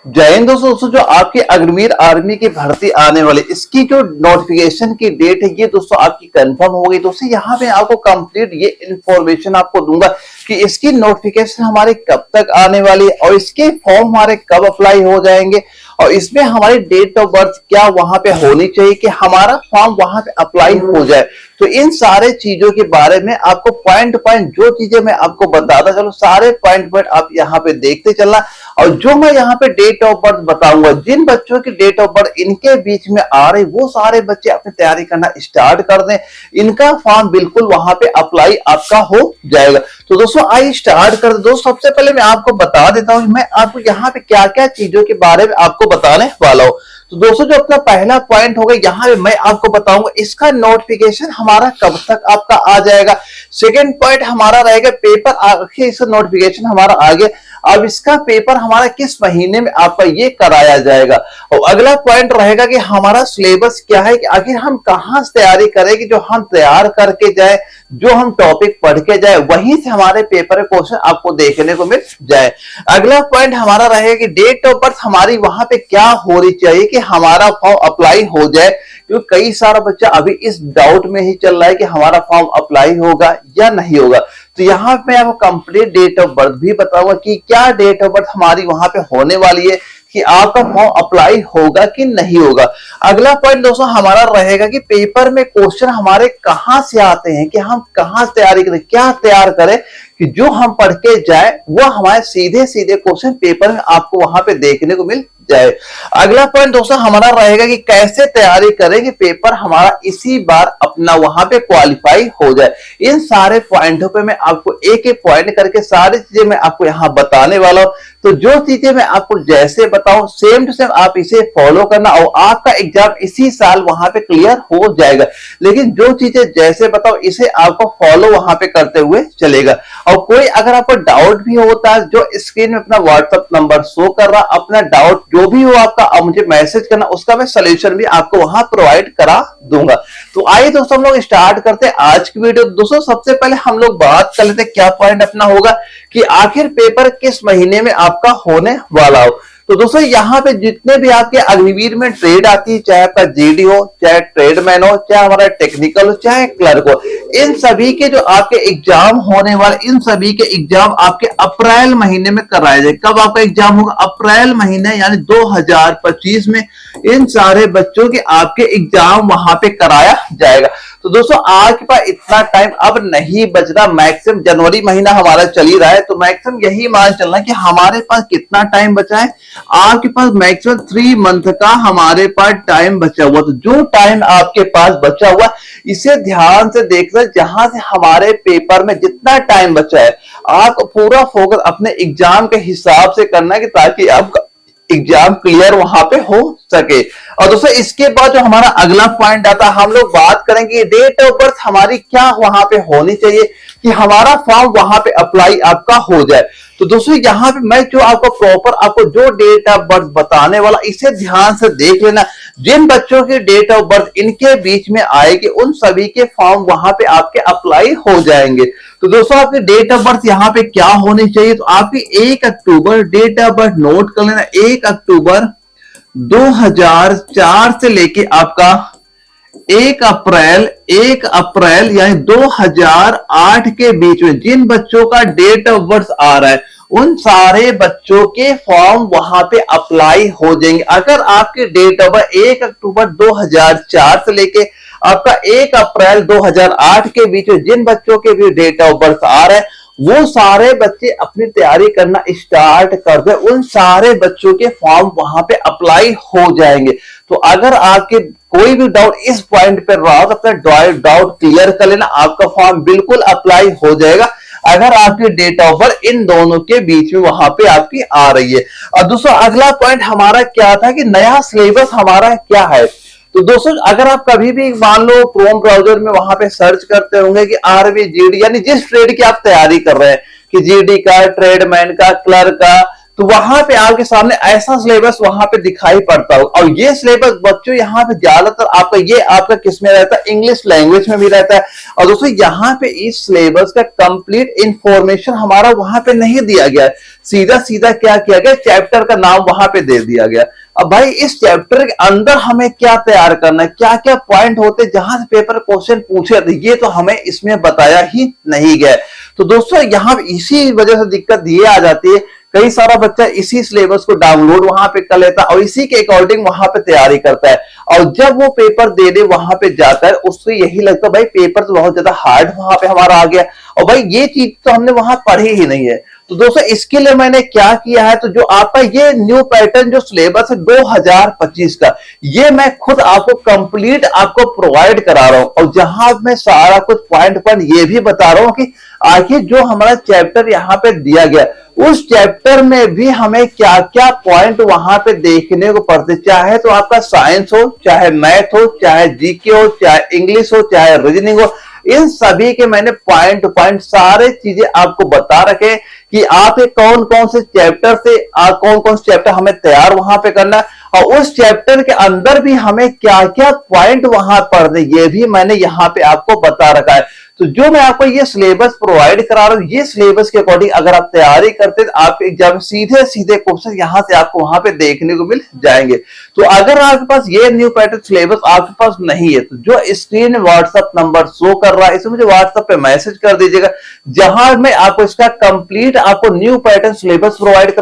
जय हिंद दोस्तों जो आपकी अग्निवीर आर्मी की भर्ती आने वाली इसकी जो नोटिफिकेशन की डेट है ये दोस्तों आपकी कंफर्म हो गई। दोस्तों यहाँ पे आपको कंप्लीट ये इंफॉर्मेशन आपको दूंगा कि इसकी नोटिफिकेशन हमारे कब तक आने वाली है और इसके फॉर्म हमारे कब अप्लाई हो जाएंगे और इसमें हमारी डेट ऑफ बर्थ क्या वहां पे होनी चाहिए कि हमारा फॉर्म वहां पे अप्लाई हो जाए। तो इन सारे चीजों के बारे में आपको पॉइंट पॉइंट जो चीजें मैं आपको बताता चलो सारे पॉइंट पॉइंट आप यहाँ पे देखते चलना। और जो मैं यहाँ पे डेट ऑफ बर्थ बताऊंगा जिन बच्चों की डेट ऑफ बर्थ इनके बीच में आ रही वो सारे बच्चे अपनी तैयारी करना स्टार्ट कर दें, इनका फॉर्म बिल्कुल वहां पे अप्लाई आपका हो जाएगा। तो दोस्तों आइए स्टार्ट कर दो। दोस्तों सबसे पहले मैं आपको बता देता हूं मैं आपको यहाँ पे क्या क्या चीजों के बारे में आपको बताने वाला हूं। तो दोस्तों जो अपना पहला पॉइंट होगा यहाँ पे मैं आपको बताऊंगा इसका नोटिफिकेशन हमारा कब तक आपका आ जाएगा। सेकंड पॉइंट हमारा रहेगा पेपर आखिर इसका नोटिफिकेशन हमारा आ गया, अब इसका पेपर हमारा किस महीने में आपका ये कराया जाएगा। और अगला पॉइंट रहेगा कि हमारा सिलेबस क्या है कि आखिर हम कहां से तैयारी करें कि जो हम तैयार करके जाए जो हम टॉपिक पढ़ के जाए वहीं से हमारे पेपर क्वेश्चन आपको देखने को मिल जाए। अगला पॉइंट हमारा रहेगा कि डेट ऑफ बर्थ हमारी वहां पे क्या होनी चाहिए कि हमारा फॉर्म अप्लाई हो जाए, क्योंकि कई सारा बच्चा अभी इस डाउट में ही चल रहा है कि हमारा फॉर्म अप्लाई होगा या नहीं होगा। तो यहाँ पे आपको कंप्लीट डेट ऑफ बर्थ भी बताऊंगा कि क्या डेट ऑफ बर्थ हमारी वहां पे होने वाली है कि आपका फॉर्म अप्लाई होगा कि नहीं होगा। अगला पॉइंट दोस्तों हमारा रहेगा कि पेपर में क्वेश्चन हमारे कहां से आते हैं कि हम कहां से तैयारी करें, क्या तैयार करें कि जो हम पढ़ के जाए वो हमारे सीधे सीधे क्वेश्चन पेपर में आपको वहां पे देखने को मिल जाए। अगला पॉइंट दोस्तों हमारा रहेगा कि कैसे तैयारी करें कि पेपर हमारा इसी बार अपना वहां पे क्वालिफाई हो जाए। इन सारे पॉइंटों पे मैं आपको एक एक पॉइंट करके सारी चीजें मैं आपको यहाँ बताने वाला हूँ। तो जो चीजें मैं आपको जैसे बताऊं सेम टू सेम आप इसे फॉलो करना और आपका एग्जाम इसी साल वहां पे क्लियर हो जाएगा। लेकिन जो चीजें जैसे बताओ इसे आपको फॉलो वहां पे करते हुए चलेगा। और कोई अगर आपको डाउट भी होता है जो स्क्रीन में अपना व्हाट्सएप नंबर शो कर रहा, अपना डाउट जो भी हो आपका मुझे मैसेज करना, उसका मैं सोल्यूशन भी आपको वहां प्रोवाइड करा दूंगा। तो आइए दोस्तों हम लोग स्टार्ट करते हैं आज की वीडियो। दोस्तों सबसे पहले हम लोग बात कर लेते हैं क्या पॉइंट अपना होगा कि आखिर पेपर किस महीने में आपका होने वाला हो। तो दोस्तों यहाँ पे जितने भी आपके अग्निवीर में ट्रेड आती है, चाहे आपका जीडी हो, चाहे ट्रेडमैन हो, चाहे हमारा टेक्निकल हो, चाहे क्लर्क हो, इन सभी के जो आपके एग्जाम होने वाले इन सभी के एग्जाम आपके अप्रैल महीने में कराए जाए। कब आपका एग्जाम होगा? अप्रैल महीने यानी 2025 में इन सारे बच्चों के आपके एग्जाम वहां पे कराया जाएगा। तो दोस्तों आज के पास इतना टाइम अब नहीं बच रहा, मैक्सिमम जनवरी महीना हमारा चल ही रहा है, तो मैक्सिमम यही मान चलना कि हमारे पास कितना टाइम बचा है। आपके पास मैक्सिमम 3 मंथ का हमारे पास टाइम बचा हुआ। तो जो टाइम आपके पास बचा हुआ इसे ध्यान से देखना, जहां से हमारे पेपर में जितना टाइम बचा है आप पूरा फोकस अपने एग्जाम के हिसाब से करना है कि ताकि आपका एग्जाम क्लियर वहां पे हो सके। और दोस्तों इसके बाद जो हमारा अगला पॉइंट आता है हम लोग बात करेंगे डेट ऑफ बर्थ हमारी क्या वहां पे होनी चाहिए कि हमारा फॉर्म वहां पे अप्लाई आपका हो जाए। तो दोस्तों यहाँ पे मैं जो आपको प्रॉपर आपको जो डेट ऑफ बर्थ बताने वाला इसे ध्यान से देख लेना। जिन बच्चों की डेट ऑफ बर्थ इनके बीच में आएगी उन सभी के फॉर्म वहां पे आपके अप्लाई हो जाएंगे। तो दोस्तों आपकी डेट ऑफ बर्थ यहाँ पे क्या होनी चाहिए? तो आपकी 1 अक्टूबर डेट ऑफ बर्थ नोट कर लेना। 1 अक्टूबर 2004 से लेके आपका 1 अप्रैल यानी 2008 के बीच में जिन बच्चों का डेट ऑफ बर्थ आ रहा है उन सारे बच्चों के फॉर्म वहां पे अप्लाई हो जाएंगे। अगर आपके डेट ऑफ बर्थ 1 अक्टूबर 2004 से लेके आपका 1 अप्रैल 2008 के बीच में जिन बच्चों के भी डेट ऑफ बर्थ आ रहा है वो सारे बच्चे अपनी तैयारी करना स्टार्ट कर दे, उन सारे बच्चों के फॉर्म वहां पे अप्लाई हो जाएंगे। तो अगर आपके कोई भी डाउट इस पॉइंट पे रहा तो अपना डाउट क्लियर कर लेना, आपका फॉर्म बिल्कुल अप्लाई हो जाएगा अगर आपकी डेट ऑफ बर्थ इन दोनों के बीच में वहां पे आपकी आ रही है। और दोस्तों अगला पॉइंट हमारा क्या था कि नया सिलेबस हमारा क्या है। तो दोस्तों अगर आप कभी भी मान लो क्रोम ब्राउजर में वहां पे सर्च करते होंगे कि आरबी जीडी यानी जिस ट्रेड की आप तैयारी कर रहे हैं कि जीडी का, ट्रेडमैन का, क्लर्क का, तो वहां पे आपके सामने ऐसा सिलेबस वहां पे दिखाई पड़ता हो। और ये सिलेबस बच्चों यहाँ पे ज्यादातर आपका ये आपका किस में रहता है, इंग्लिश लैंग्वेज में भी रहता है। और दोस्तों यहाँ पे इस सिलेबस का कंप्लीट इंफॉर्मेशन हमारा वहां पे नहीं दिया गया है, सीधा सीधा क्या किया गया, चैप्टर का नाम वहां पे दे दिया गया। अब भाई इस चैप्टर के अंदर हमें क्या तैयार करना है, क्या क्या पॉइंट होते जहां से पेपर क्वेश्चन पूछे थे, ये तो हमें इसमें बताया ही नहीं गया। तो दोस्तों यहाँ इसी वजह से दिक्कत ये आ जाती है, कई सारा बच्चा इसी सिलेबस को डाउनलोड वहां पे कर लेता है और इसी के अकॉर्डिंग वहां पे तैयारी करता है। और जब वो पेपर देने वहां पे जाता है उसको यही लगता है भाई पेपर तो बहुत ज्यादा हार्ड वहां पे हमारा आ गया, और भाई ये चीज तो हमने वहां पढ़ी ही नहीं है। तो दोस्तों इसके लिए मैंने क्या किया है, तो जो आपका ये न्यू पैटर्न जो सिलेबस है 2025 का, ये मैं खुद आपको कंप्लीट आपको प्रोवाइड करा रहा हूं। और जहां मैं सारा कुछ पॉइंट ये भी बता रहा हूं कि आखिर जो हमारा चैप्टर यहाँ पे दिया गया उस चैप्टर में भी हमें क्या क्या पॉइंट वहां पे देखने को पड़ते, चाहे तो आपका साइंस हो, चाहे मैथ हो, चाहे जीके हो, चाहे इंग्लिश हो, चाहे रीजनिंग हो, इन सभी के मैंने पॉइंट पॉइंट सारे चीजें आपको बता रखे कि आप कौन कौन से चैप्टर से कौन कौन से चैप्टर हमें तैयार वहां पे करना, और उस चैप्टर के अंदर भी हमें क्या क्या पॉइंट वहां पढ़ने, ये भी मैंने यहाँ पे आपको बता रखा है। तो जो मैं आपको ये सिलेबस प्रोवाइड करा रहा हूँ, ये सिलेबस के अकॉर्डिंग अगर आप तैयारी करते तो आपके एग्जाम सीधे सीधे क्वेश्चन यहाँ से आपको वहां पे देखने को मिल जाएंगे। तो अगर आपके पास ये न्यू पैटर्न सिलेबस आपके पास नहीं है, तो जो स्क्रीन व्हाट्सएप नंबर शो कर रहा है इसे मुझे व्हाट्सएप पे मैसेज कर दीजिएगा, जहां मैं आपको इसका कंप्लीट आपको न्यू पैटर्न सिलेबस प्रोवाइड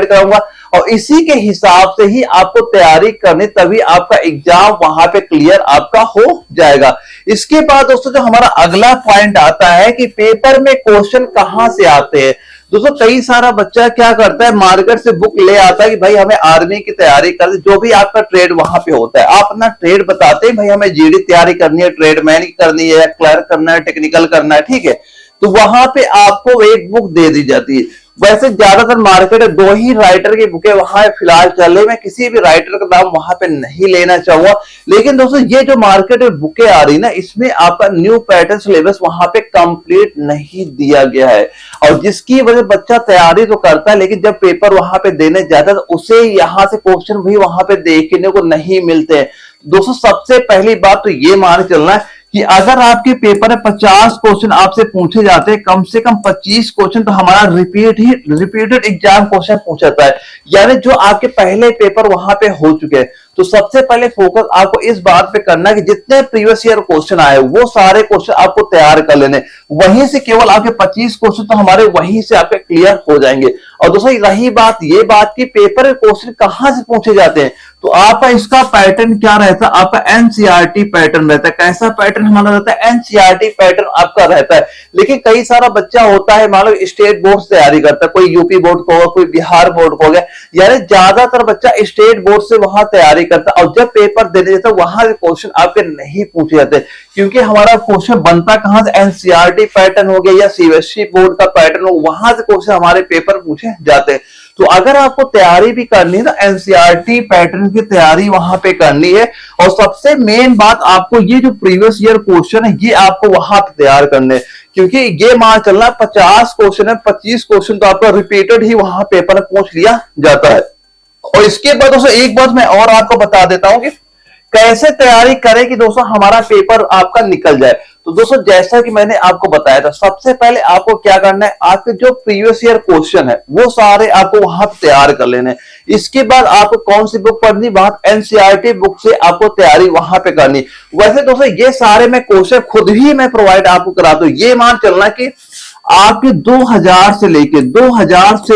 कराऊंगा और इसी के हिसाब से ही आपको तैयारी करनी, तभी आपका एग्जाम वहां पे क्लियर आपका हो जाएगा। इसके बाद दोस्तों जो हमारा अगला पॉइंट आता है कि पेपर में क्वेश्चन कहां से आते हैं। दोस्तों कई सारा बच्चा क्या करता है, मार्केट से बुक ले आता है कि भाई हमें आर्मी की तैयारी करनी, जो भी आपका ट्रेड वहां पे होता है आप अपना ट्रेड बताते हैं, भाई हमें जीडी तैयारी करनी है, ट्रेडमैन की करनी है, क्लर्क करना है, टेक्निकल करना है, ठीक है। तो वहां पे आपको एक बुक दे दी जाती है। वैसे ज्यादातर मार्केट में 2 ही राइटर की बुकें वहां फिलहाल चल रही, मैं किसी भी राइटर का नाम वहां पे नहीं लेना चाहूंगा, लेकिन दोस्तों ये जो मार्केट में बुकें आ रही ना, इसमें आपका न्यू पैटर्न सिलेबस वहां पे कंप्लीट नहीं दिया गया है, और जिसकी वजह बच्चा तैयारी तो करता है लेकिन जब पेपर वहां पे देने जाता है तो उसे यहाँ से क्वेश्चन भी वहां पे देखने को नहीं मिलते हैं। दोस्तों सबसे पहली बात तो ये मान चलना है कि अगर आपके पेपर में 50 क्वेश्चन आपसे पूछे जाते हैं, कम से कम 25 क्वेश्चन तो हमारा रिपीटेड एग्जाम क्वेश्चन पूछता है, यानी जो आपके पहले पेपर वहां पे हो चुके हैं। तो सबसे पहले फोकस आपको इस बात पे करना है कि जितने प्रीवियस ईयर क्वेश्चन आए वो सारे क्वेश्चन आपको तैयार कर लेने, वहीं से केवल आपके 25 क्वेश्चन तो हमारे वहीं से आपके क्लियर हो जाएंगे। और दोस्तों रही बात ये बात की पेपर क्वेश्चन कहां से पूछे जाते हैं, तो आपका इसका पैटर्न क्या रहता है, आपका एनसीईआरटी पैटर्न रहता है। कैसा पैटर्न हमारा रहता है, एनसीईआरटी पैटर्न आपका रहता है। लेकिन कई सारा बच्चा होता है, मान लो स्टेट बोर्ड से तैयारी करता है, कोई यूपी बोर्ड को होगा, कोई बिहार बोर्ड को हो गया, यानी ज्यादातर बच्चा स्टेट बोर्ड से वहां तैयारी करता है, और जब पेपर देने जाता है वहां से क्वेश्चन आपके नहीं पूछे जाते, क्योंकि हमारा क्वेश्चन बनता कहां से, एनसीईआरटी पैटर्न हो गया या सीबीएसई बोर्ड का पैटर्न हो, वहां से क्वेश्चन हमारे पेपर पूछे जाते हैं। तो अगर आपको तैयारी भी करनी है ना, एनसीईआरटी पैटर्न की तैयारी वहां पे करनी है, और सबसे मेन बात आपको ये जो प्रीवियस ईयर क्वेश्चन है ये आपको वहां पे तैयार करने, क्योंकि ये मान चलना 50 क्वेश्चन है, 25 क्वेश्चन तो आपका रिपीटेड ही वहां पेपर में पूछ लिया जाता है। और इसके बाद दोस्तों एक बात मैं और आपको बता देता हूं कि कैसे तैयारी करें कि दोस्तों हमारा पेपर आपका निकल जाए। तो दोस्तों जैसा कि मैंने आपको बताया था, सबसे पहले आपको क्या करना है, आपके जो प्रीवियस ईयर क्वेश्चन है वो सारे आपको वहां तैयार कर लेने। इसके बाद आपको कौन सी बुक पढ़नी, वहां एनसीईआरटी बुक से आपको तैयारी वहां पे करनी। वैसे दोस्तों ये सारे मैं क्वेश्चन खुद ही मैं प्रोवाइड आपको कराता हूं। ये मान चलना कि आपके 2000 से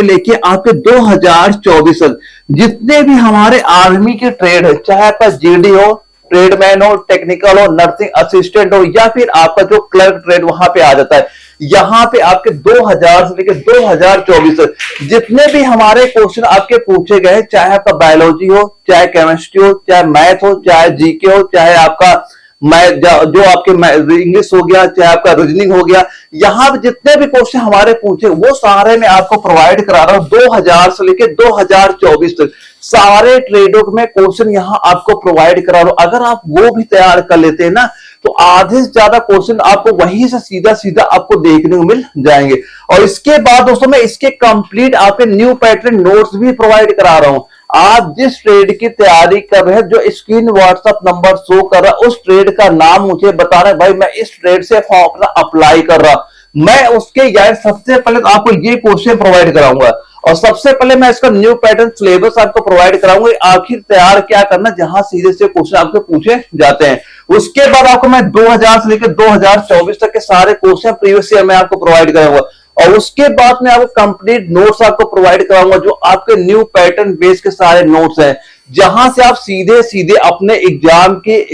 लेके आपके 2024 तक जितने भी हमारे आर्मी के ट्रेड है, चाहे आपका जीडी हो, ट्रेडमैन हो, टेक्निकल हो, नर्सिंग असिस्टेंट हो, या फिर आपका जो क्लर्क ट्रेड वहां पे आ जाता है, यहाँ पे आपके 2000 से लेकर 2024 तक जितने भी हमारे क्वेश्चन आपके पूछे गए, चाहे आपका बायोलॉजी हो, चाहे केमिस्ट्री हो, चाहे मैथ हो, चाहे जीके हो, चाहे आपका जो आपके इंग्लिश हो गया, चाहे आपका रीजनिंग हो गया, यहाँ पे जितने भी क्वेश्चन हमारे पूछे वो सारे मैं आपको प्रोवाइड करा रहा हूं 2000 से लेकर 2024 तक सारे ट्रेडों में क्वेश्चन यहाँ आपको प्रोवाइड करा रहा हूं। अगर आप वो भी तैयार कर लेते हैं ना, तो आधे से ज्यादा क्वेश्चन आपको वहीं से सीधा सीधा आपको देखने को मिल जाएंगे। और इसके बाद दोस्तों मैं इसके कंप्लीट आपके न्यू पैटर्न नोट्स भी प्रोवाइड करा रहा हूं। आप जिस ट्रेड की तैयारी कर रहे हैं, जो स्क्रीन व्हाट्सएप नंबर शो कर रहा है, उस ट्रेड का नाम मुझे बता रहा है, भाई मैं इस ट्रेड से फॉर्म अपना अप्लाई कर रहा, मैं उसके यार सबसे पहले तो आपको ये क्वेश्चन प्रोवाइड कराऊंगा और सबसे पहले मैं इसका न्यू पैटर्न सिलेबस आपको प्रोवाइड कराऊंगा, आखिर तैयार क्या करना, जहां सीधे से क्वेश्चन आपको पूछे जाते हैं। उसके बाद आपको मैं 2000 से लेकर 2024 तक के सारे क्वेश्चन प्रीवियस ईयर में आपको प्रोवाइड करूंगा और उसके बाद में आपको कंप्लीट नोट्स आपको प्रोवाइड कराऊंगा, जो आपके न्यू पैटर्न बेस के सारे नोट्स हैं, जहां से आप सीधे सीधे अपने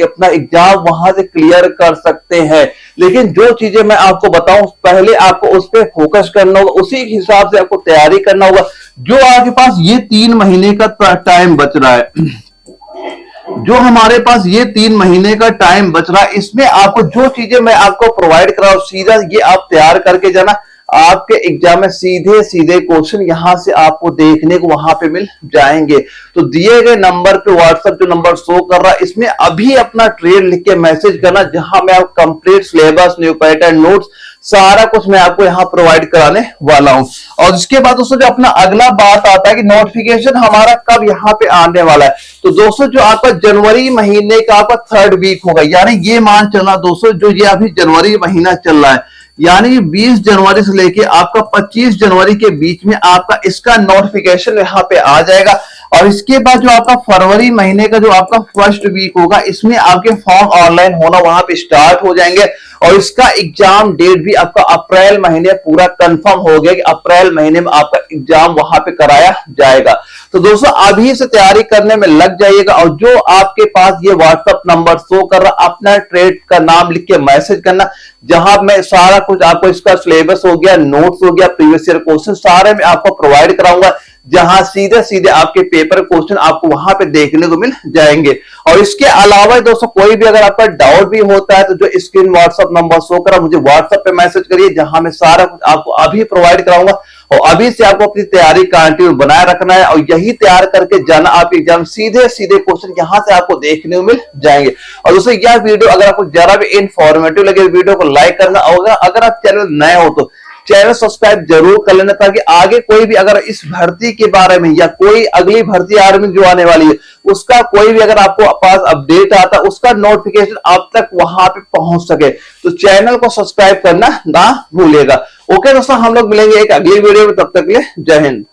अपना एग्जाम वहां से क्लियर कर सकते हैं। लेकिन जो चीजें मैं आपको बताऊं, पहले आपको उस पर फोकस करना होगा, उसी हिसाब से आपको तैयारी करना होगा। जो आपके पास ये 3 महीने का टाइम बच रहा है, जो हमारे पास ये 3 महीने का टाइम बच रहा है, इसमें आपको जो चीजें मैं आपको प्रोवाइड करा सीधा ये आप तैयार करके जाना, आपके एग्जाम में सीधे सीधे क्वेश्चन यहां से आपको देखने को वहां पे मिल जाएंगे। तो दिए गए नंबर पे व्हाट्सएप जो नंबर शो कर रहा है, इसमें अभी अपना ट्रेड लिख के मैसेज करना, जहां मैं आप complete syllabus, new pattern, notes सारा कुछ मैं आपको यहाँ प्रोवाइड कराने वाला हूं। और इसके बाद दोस्तों जो अपना अगला बात आता है कि नोटिफिकेशन हमारा कब यहाँ पे आने वाला है, तो दोस्तों जो आपका जनवरी महीने का आपका 3rd वीक होगा, यानी ये मान चलना दोस्तों, जो ये अभी जनवरी महीना चल रहा है, यानी 20 जनवरी से लेके आपका 25 जनवरी के बीच में आपका इसका नोटिफिकेशन यहाँ पे आ जाएगा। और इसके बाद जो आपका फरवरी महीने का जो आपका 1st वीक होगा, इसमें आपके फॉर्म ऑनलाइन होना वहां पे स्टार्ट हो जाएंगे और इसका एग्जाम डेट भी आपका अप्रैल महीने पूरा कंफर्म हो गया कि अप्रैल महीने में आपका एग्जाम वहां पे कराया जाएगा। तो दोस्तों अभी से तैयारी करने में लग जाइएगा और जो आपके पास ये व्हाट्सएप नंबर शो कर रहा, अपना ट्रेड का नाम लिख के मैसेज करना, जहां मैं सारा कुछ आपको इसका सिलेबस हो गया, नोट्स हो गया, प्रीवियस ईयर क्वेश्चन सारे मैं आपको प्रोवाइड कराऊंगा, जहां सीधे सीधे आपके पेपर क्वेश्चन आपको वहां पे देखने को मिल जाएंगे। और इसके अलावा दोस्तों कोई भी अगर आपका डाउट भी होता है तो जो स्क्रीन व्हाट्सएप नंबर शो करा, मुझे व्हाट्सएप पे मैसेज करिए, जहां मैं सारा कुछ आपको अभी प्रोवाइड कराऊंगा। और अभी से आपको अपनी तैयारी कंटिन्यू बनाए रखना है और यही तैयार करके जाना, आप एग्जाम सीधे सीधे क्वेश्चन यहां से आपको देखने को मिल जाएंगे। और दोस्तों यह वीडियो अगर आपको जरा भी इंफॉर्मेटिव लगे, वीडियो को लाइक करना होगा, अगर आप चैनल नए हो तो चैनल सब्सक्राइब जरूर कर लेना, ताकि आगे कोई भी अगर इस भर्ती के बारे में या कोई अगली भर्ती आर्मी जो आने वाली है उसका कोई भी अगर आपको पास अपडेट आता है, उसका नोटिफिकेशन आप तक वहां पे पहुंच सके, तो चैनल को सब्सक्राइब करना ना भूलिएगा। ओके दोस्तों, हम लोग मिलेंगे एक अगली वीडियो में, तब तक के लिए जय हिंद।